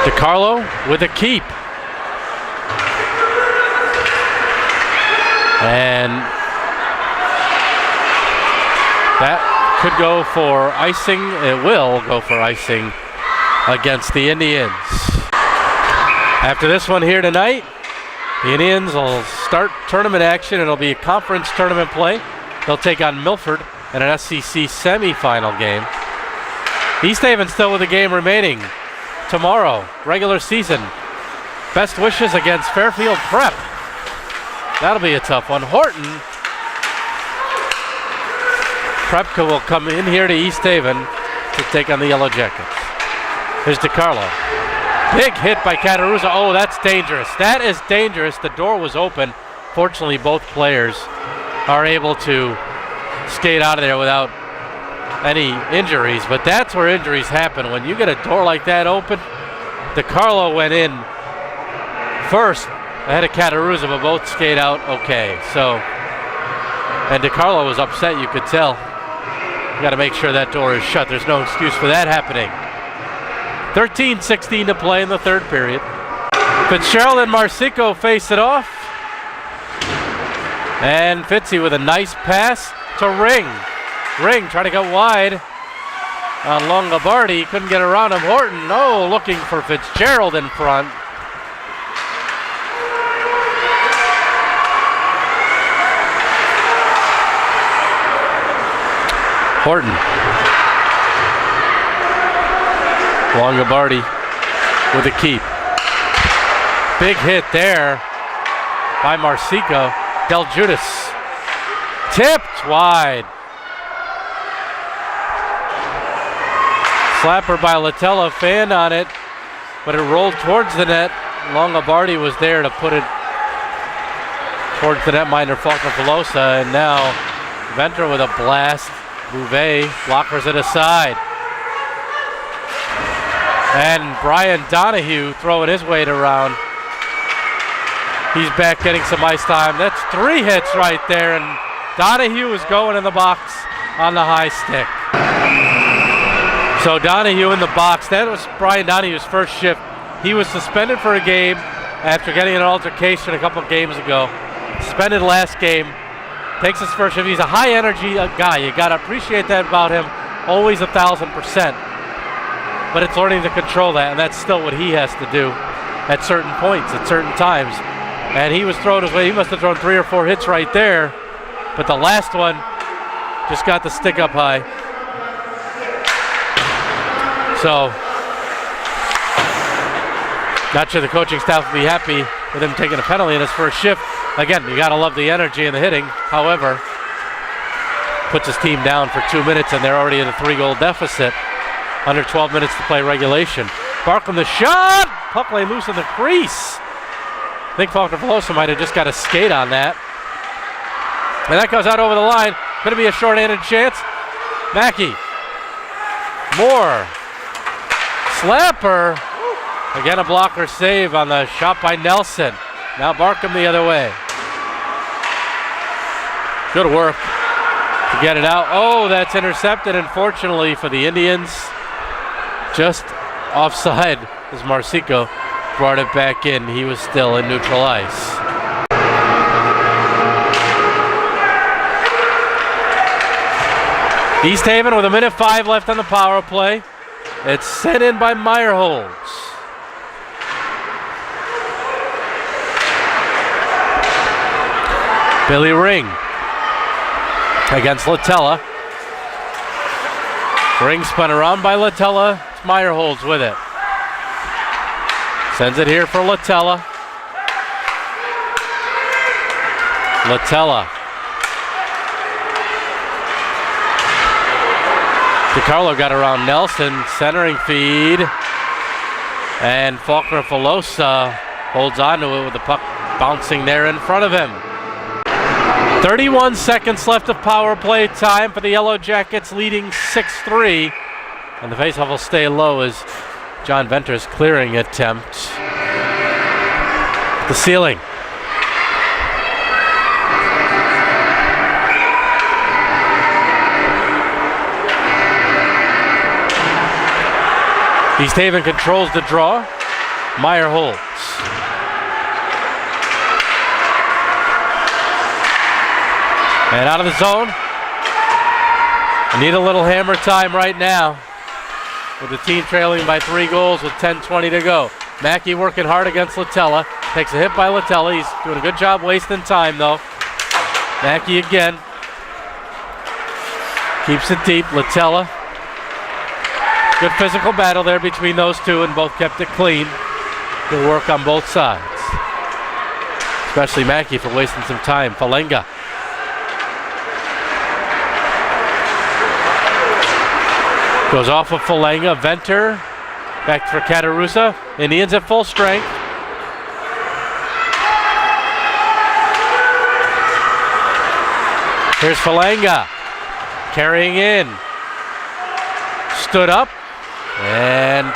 DiCarlo with a keep. And that could go for icing. It will go for icing against the Indians. After this one here tonight, the Indians will start tournament action. It'll be a conference tournament play. They'll take on Milford in an SCC semifinal game. East Haven still with a game remaining. Tomorrow, regular season. Best wishes against Fairfield Prep. That'll be a tough one. Horton. Prepka will come in here to East Haven to take on the Yellow Jackets. Here's DiCarlo. Big hit by Cataruzza. Oh, that's dangerous. That is dangerous. The door was open. Fortunately, both players are able to skate out of there without any injuries, but that's where injuries happen. When you get a door like that open, DiCarlo went in first ahead of Cataruzza, but both skate out okay. So, and DiCarlo was upset, you could tell. You got to make sure that door is shut. There's no excuse for that happening. 13-16 to play in the third period. Fitzgerald and Marsico face it off. And Fitzy with a nice pass to Ring. Ring trying to go wide on Longobardi. Couldn't get around him. Horton, oh, looking for Fitzgerald in front. Horton. Longobardi with a keep. Big hit there by Marsico. Del Judas tipped wide. Slapper by Latella, fanned on it, but it rolled towards the net. Longobardi was there to put it towards the netminder, Faulkner Pelosa, and now Venter with a blast. Bouvet blockers it aside. And Brian Donahue throwing his weight around. He's back getting some ice time. That's 3 hits right there, and Donahue is going in the box on the high stick. So Donahue in the box. That was Brian Donahue's first shift. He was suspended for a game after getting an altercation a couple of games ago. Suspended last game. Takes his first shift. He's a high energy guy. You got to appreciate that about him. Always 1,000%. But it's learning to control that, and that's still what he has to do at certain points, at certain times. And he was thrown his way. He must have thrown 3 or 4 hits right there. But the last one just got the stick up high. So, not sure the coaching staff will be happy with him taking a penalty in his first shift. Again, you got to love the energy and the hitting. However, puts his team down for 2 minutes, and they're already in a 3-goal deficit. Under 12 minutes to play regulation. Barkman the shot! Puck lay loose in the crease. I think Faulkner Pelosa might have just got a skate on that. And that goes out over the line. Going to be a short-handed chance. Mackey. Moore. Slapper. Again, a blocker save on the shot by Nelson. Now Barkham the other way. Good work to get it out. Oh, that's intercepted, unfortunately, for the Indians. Just offside as Marsico brought it back in. He was still in neutral ice. East Haven with 1:05 left on the power play. It's sent in by Meyerholz. Billy Ring against Latella. Ring spun around by Latella. Meyerholz with it. Sends it here for Latella. Latella. DiCarlo got around Nelson, centering feed. And Faulkner Pelosa holds on to it with the puck bouncing there in front of him. 31 seconds left of power play time for the Yellow Jackets, leading 6-3. And the faceoff will stay low as John Venter's clearing attempt. The ceiling. East Haven controls the draw. Meyer holds. And out of the zone. Need a little hammer time right now, with the team trailing by 3 goals with 10:20 to go. Mackey working hard against Latella. Takes a hit by Latella. He's doing a good job wasting time, though. Mackey again. Keeps it deep. Latella. Good physical battle there between those two, and both kept it clean. Good work on both sides. Especially Mackey for wasting some time. Falenga. Goes off of Falenga. Venter. Back for Katarusa. Indians at full strength. Here's Falenga. Carrying in. Stood up. And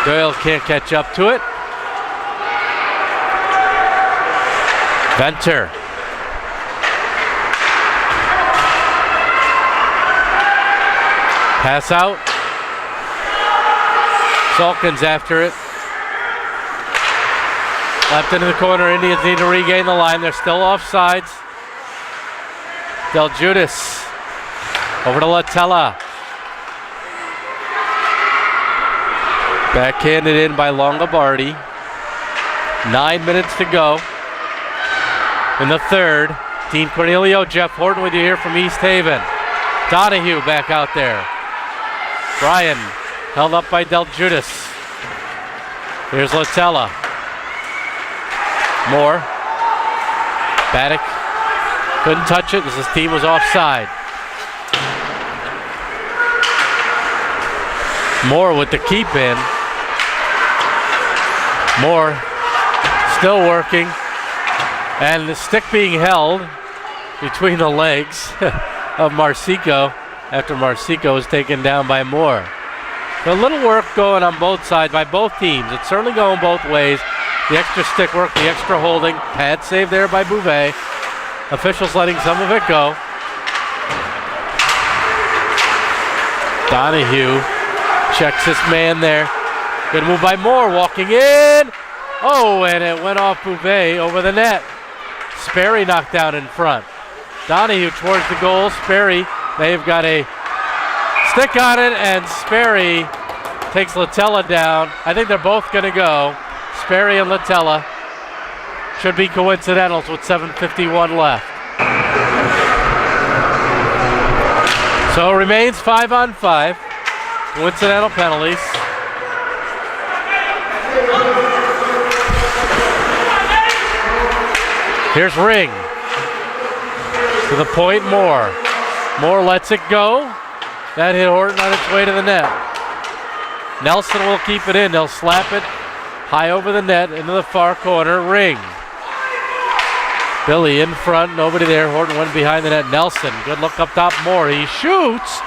Doyle can't catch up to it. Venter. Pass out. Salkins after it. Left into the corner. Indians need to regain the line. They're still offsides. Del Judas. Over to Latella. Backhanded in by Longobardi. 9 minutes to go in the third. Dean Cornelio, Jeff Horton with you here from East Haven. Donahue back out there. Bryan held up by Del Judas. Here's Latella. Moore. Baddock couldn't touch it as his team was offside. Moore with the keep in. Moore still working. And the stick being held between the legs of Marsico after Marsico was taken down by Moore. A little work going on both sides by both teams. It's certainly going both ways. The extra stick work, the extra holding. Pad save there by Bouvet. Officials letting some of it go. Donahue checks this man there. Good move by Moore, walking in. Oh, and it went off Bouvet over the net. Sperry knocked down in front. Donahue towards the goal. Sperry, they've got a stick on it, and Sperry takes Latella down. I think they're both going to go. Sperry and Latella should be coincidentals with 7:51 left. So it remains 5-on-5. Coincidental penalties. Here's Ring. To the point, Moore. Moore lets it go. That hit Horton on its way to the net. Nelson will keep it in. They'll slap it high over the net into the far corner. Ring. Billy in front. Nobody there. Horton went behind the net. Nelson. Good look up top. Moore. He shoots.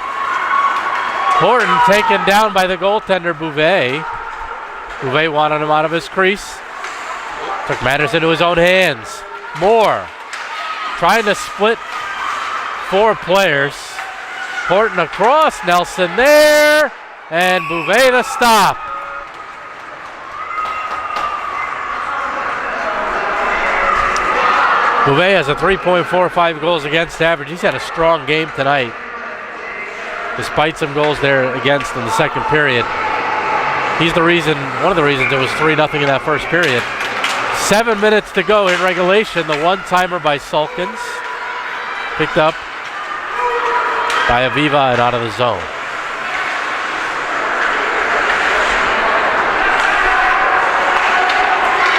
Horton taken down by the goaltender, Bouvet. Bouvet wanted him out of his crease. Took matters into his own hands. Moore trying to split 4 players. Horton across, Nelson there, and Bouvet the stop. Bouvet has a 3.45 goals against average. He's had a strong game tonight, despite some goals there against in the second period. He's the reason, one of the reasons it was 3-0 in that first period. 7 minutes to go in regulation. The one-timer by Salkins. Picked up by Aviva and out of the zone.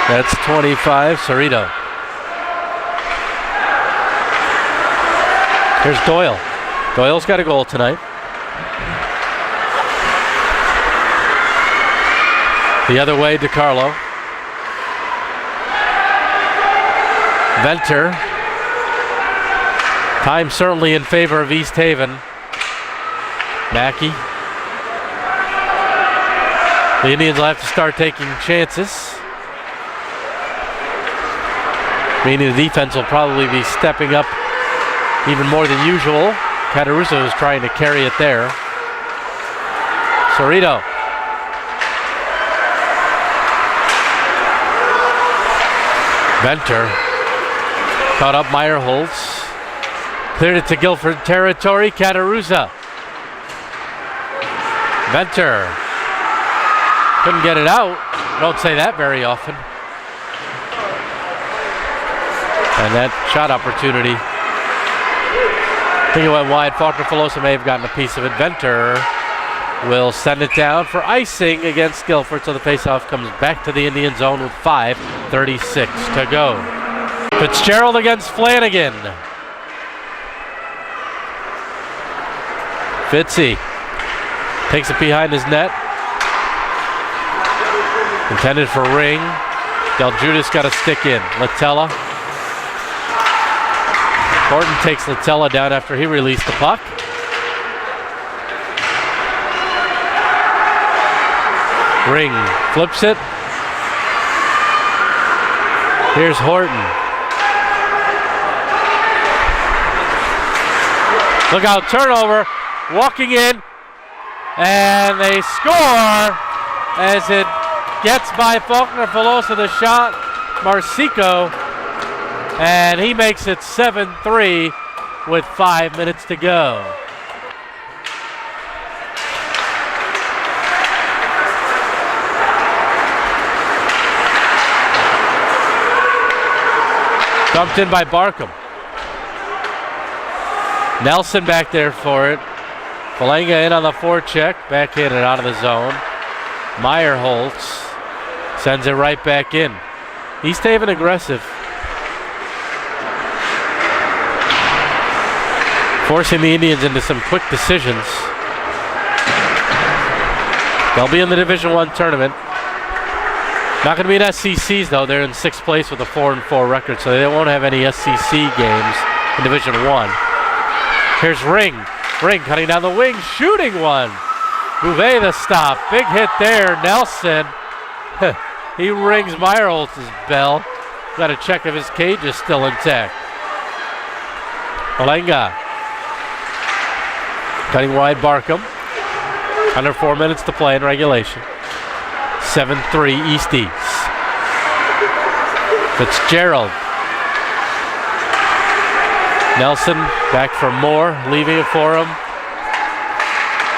That's 25, Cerrito. Here's Doyle. Doyle's got a goal tonight. The other way, DiCarlo. Venter. Time certainly in favor of East Haven. Mackey. The Indians will have to start taking chances, meaning the defense will probably be stepping up even more than usual. Cataruzza is trying to carry it there. Cerrito. Venter caught up Meyerholtz. Cleared it to Guilford territory. Cataruzza. Venter. Couldn't get it out. Don't say that very often. And that shot opportunity. I think it went wide. Faulkner Filosa may have gotten a piece of it. Venter will send it down for icing against Guilford, so the faceoff comes back to the Indian zone with 5:36 to go. Fitzgerald against Flanagan. Fitzy takes it behind his net. Intended for Ring. Del Judas got a stick in. Latella. Horton takes Latella down after he released the puck. Ring flips it. Here's Horton. Look out, turnover. Walking in. And they score as it gets by Faulkner Filosa the shot. Marsico. And he makes it 7-3 with 5 minutes to go. Dumped in by Barkham. Nelson back there for it. Falanga in on the forecheck. Backhanded out of the zone. Meyerholtz sends it right back in. East Haven aggressive. Forcing the Indians into some quick decisions. They'll be in the Division I tournament. Not going to be in SCCs though. They're in 6th place with a 4-4 record, so they won't have any SCC games in Division I. Here's Ring. Ring cutting down the wing, shooting one. Bouvet the stop. Big hit there. Nelson. He rings Meyerholtz's bell. Got to check if his cage is still intact. Falanga. Cutting wide Barkham. Under 4 minutes to play in regulation. 7-3 Easties. Fitzgerald. Nelson back for more, leaving it for him.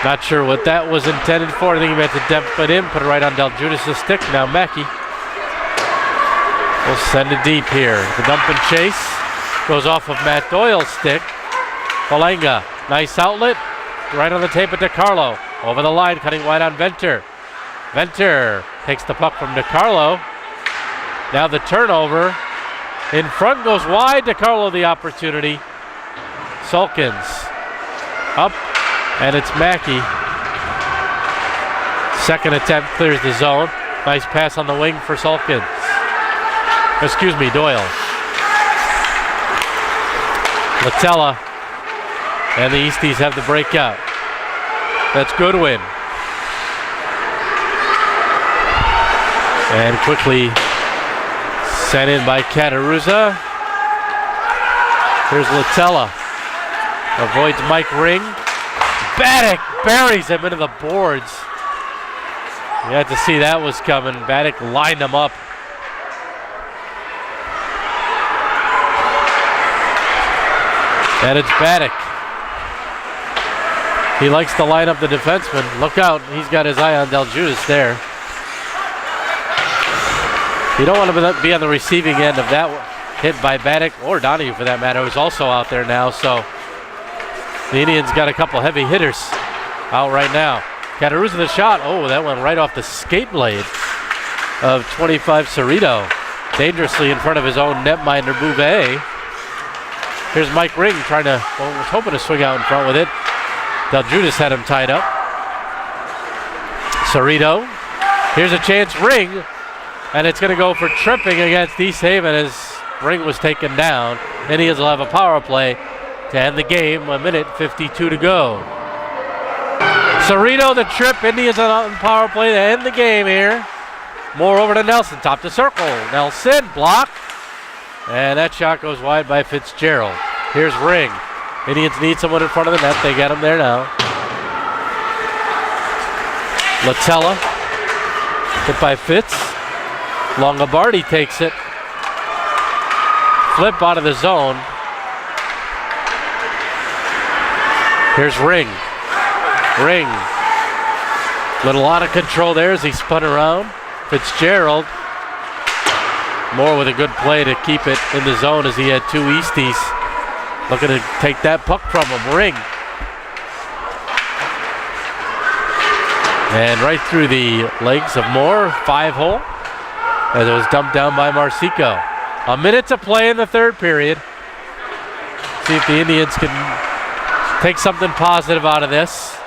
Not sure what that was intended for. I think he meant to dump it in, put it right on Del Judas' stick. Now Mackey will send it deep here. The dump and chase goes off of Matt Doyle's stick. Falanga, nice outlet. Right on the tape of DiCarlo. Over the line, cutting wide on Venter. Venter takes the puck from DiCarlo. Now the turnover. In front goes wide. DiCarlo the opportunity. Sulkins up, and it's Mackey. Second attempt clears the zone. Nice pass on the wing for Sulkins. Excuse me, Doyle. Latella and the Easties have the breakout. That's Goodwin. And quickly sent in by Cataruzza. Here's Latella. Avoids Mike Ring. Baddock buries him into the boards. You had to see that was coming. Baddock lined him up. And it's Baddock. He likes to line up the defenseman. Look out, he's got his eye on Del Judas there. You don't want to be on the receiving end of that hit by Baddock, or Donahue for that matter, who's also out there now. So the Indians got a couple heavy hitters out right now. Cataruzza the shot. Oh, that went right off the skate blade of 25 Cerrito. Dangerously in front of his own netminder Bouvet. Here's Mike Ring trying to, well, was hoping to swing out in front with it. Del Judas had him tied up. Cerrito. Here's a chance, Ring. And it's going to go for tripping against East Haven as Ring was taken down. Indians will have a power play to end the game. 1:52 to go. Cerrito the trip. Indians on the power play to end the game here. Moore over to Nelson. Top to circle. Nelson block. And that shot goes wide by Fitzgerald. Here's Ring. Indians need someone in front of the net. They get him there now. Latella. Hit by Fitz. Longobardi takes it. Flip out of the zone. Here's Ring. Ring. Little out of control there as he spun around. Fitzgerald. Moore with a good play to keep it in the zone as he had two Easties looking to take that puck from him. Ring. And right through the legs of Moore, 5-hole, as it was dumped down by Marsico. A minute to play in the third period. See if the Indians can take something positive out of this.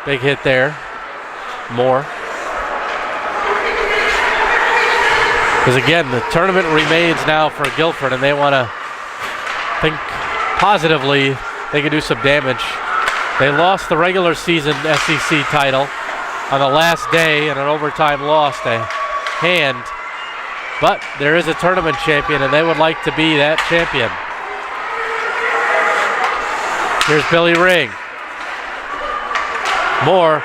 Big hit there. Moore. Because again, the tournament remains now for Guilford, and they want to think positively they can do some damage. They lost the regular season SEC title on the last day in an overtime loss to Hand. But there is a tournament champion, and they would like to be that champion. Here's Billy Ring. Moore.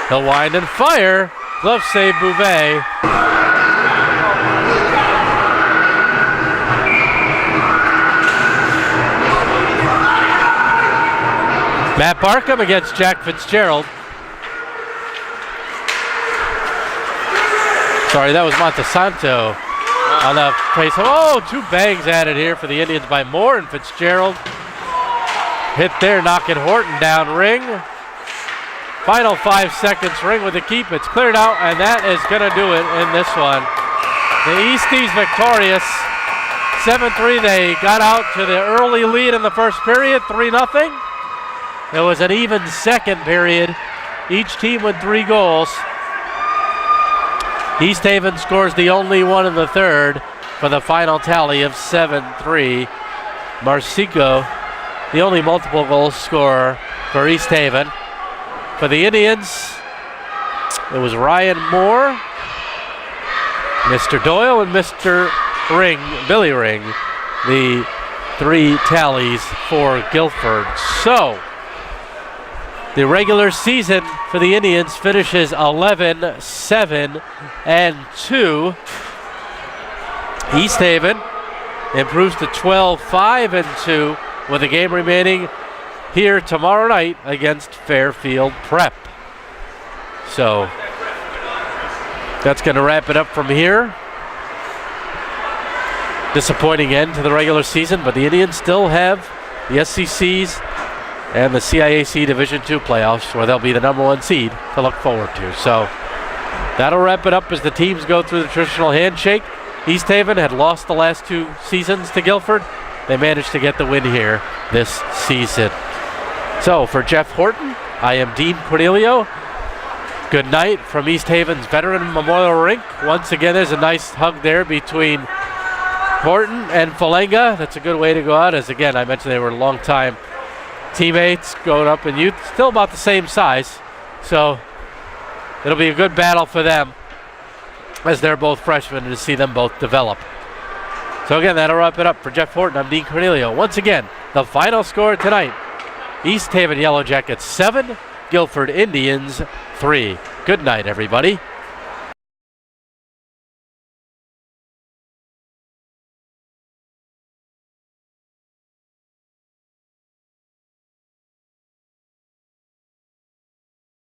He'll wind and fire. Glove save, Bouvet. Matt Barkham against Jack Fitzgerald. Sorry, that was Montesanto on the face. Oh, two bangs added here for the Indians by Moore and Fitzgerald. Hit there, knocking Horton down. Ring. Final 5 seconds. Ring with the keep. It's cleared out, and that is going to do it in this one. The Easties victorious. 7-3. They got out to the early lead in the first period, 3-0. It was an even second period. Each team with 3 goals. East Haven scores the only one in the third for the final tally of 7-3. Marsico, the only multiple goal scorer for East Haven. For the Indians, it was Ryan Moore, Mr. Doyle, and Mr. Ring, Billy Ring, the 3 tallies for Guilford. So, the regular season for the Indians finishes 11-7-2. East Haven improves to 12-5-2 with a game remaining here tomorrow night against Fairfield Prep. So that's going to wrap it up from here. Disappointing end to the regular season, but the Indians still have the SEC's and the CIAC Division II playoffs, where they'll be the #1 seed to look forward to. So that'll wrap it up as the teams go through the traditional handshake. East Haven had lost the last 2 seasons to Guilford. They managed to get the win here this season. So for Jeff Horton, I am Dean Cornelio. Good night from East Haven's Veteran Memorial Rink. Once again, there's a nice hug there between Horton and Falenga. That's a good way to go out, as again, I mentioned they were long-time teammates growing up in youth, still about the same size. So it'll be a good battle for them as they're both freshmen, and to see them both develop. So again, that'll wrap it up for Jeff Horton. I'm Dean Cornelio. Once again, the final score tonight, East Haven Yellow Jackets 7, Guilford Indians 3. Good night, everybody.